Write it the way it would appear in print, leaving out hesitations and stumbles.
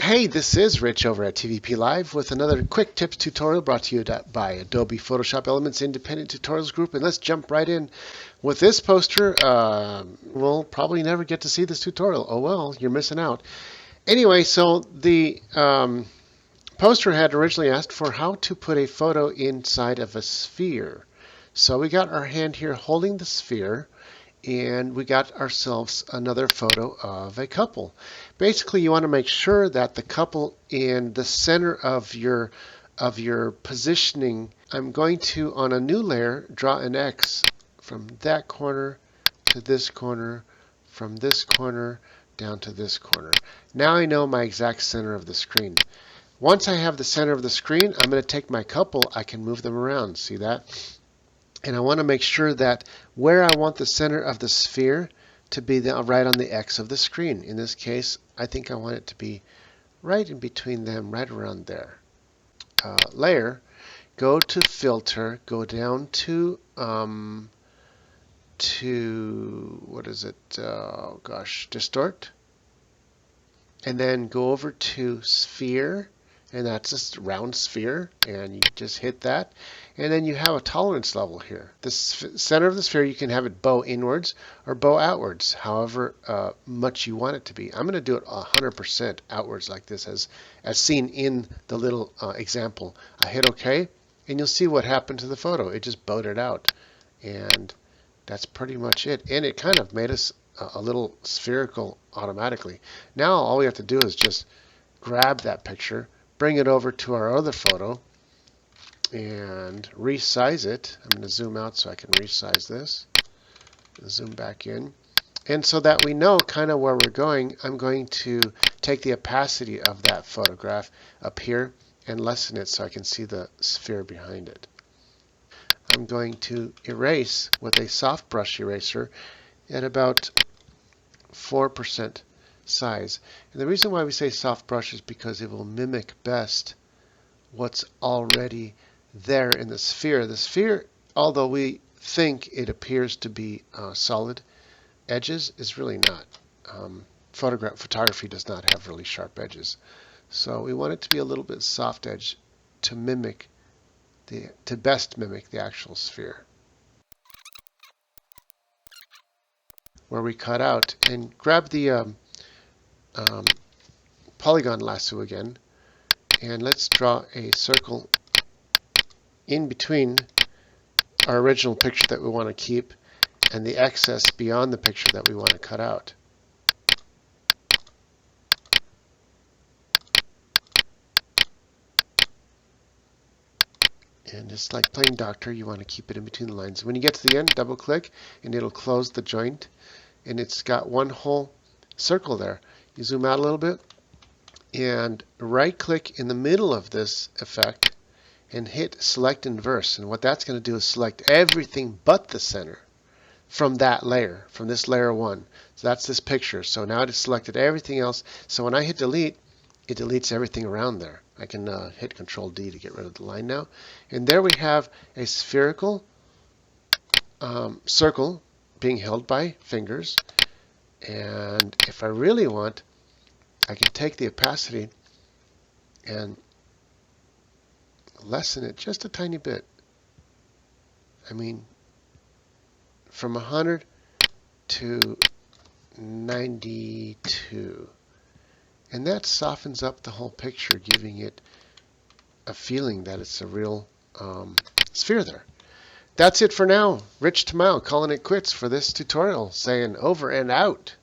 Hey, this is Rich over at TVP Live with another quick tips tutorial brought to you by Adobe Photoshop Elements Independent Tutorials Group. And let's jump right in with this poster. We'll probably never get to see this tutorial. Oh well, you're missing out. Anyway, so the poster had originally asked for how to put a photo inside of a sphere. So we got our hand here holding the sphere, and we got ourselves another photo of a couple. Basically, you want to make sure that the couple in the center of your positioning. I'm going to, on a new layer, draw an X from that corner to this corner, from this corner down to this corner. Now I know my exact center of the screen. Once I have the center of the screen, I'm going to take my couple. I can move them around. See that? And I want to make sure that where I want the center of the sphere to be right on the X of the screen. In this case, I think I want it to be right in between them, right around there. Layer, go to Filter, go down to what is it? Oh gosh, Distort, and then go over to Sphere. And that's just a round sphere, and you just hit that. And then you have a tolerance level here. The center of the sphere, you can have it bow inwards or bow outwards, however much you want it to be. I'm going to do it 100% outwards like this, as seen in the little example. I hit OK, and you'll see what happened to the photo. It just bowed it out. And that's pretty much it. And it kind of made us a little spherical automatically. Now all we have to do is just grab that picture, bring it over to our other photo, and resize it. I'm going to zoom out so I can resize this. Zoom back in. And so that we know kind of where we're going, I'm going to take the opacity of that photograph up here and lessen it so I can see the sphere behind it. I'm going to erase with a soft brush eraser at about 4% size. And the reason why we say soft brush is because it will mimic best what's already there in the sphere. The sphere, although we think it appears to be solid edges, is really not. Photography does not have really sharp edges. So we want it to be a little bit soft edge to best mimic the actual sphere. Where we cut out, and grab the polygon lasso again, and let's draw a circle in between our original picture that we want to keep and the excess beyond the picture that we want to cut out. And just like playing doctor, you want to keep it in between the lines. When you get to the end, double click and it'll close the joint, and it's got one whole circle there. You zoom out a little bit and right click in the middle of this effect and hit select inverse. And what that's going to do is select everything but the center from that layer, from this layer 1. So that's this picture. So now it's selected everything else. So when I hit delete, it deletes everything around there. I can hit Control D to get rid of the line now. And there we have a spherical circle being held by fingers. And if I really want, I can take the opacity and lessen it just a tiny bit. I mean, from 100 to 92. And that softens up the whole picture, giving it a feeling that it's a real sphere there. That's it for now. Rich Tamao calling it quits for this tutorial, saying over and out.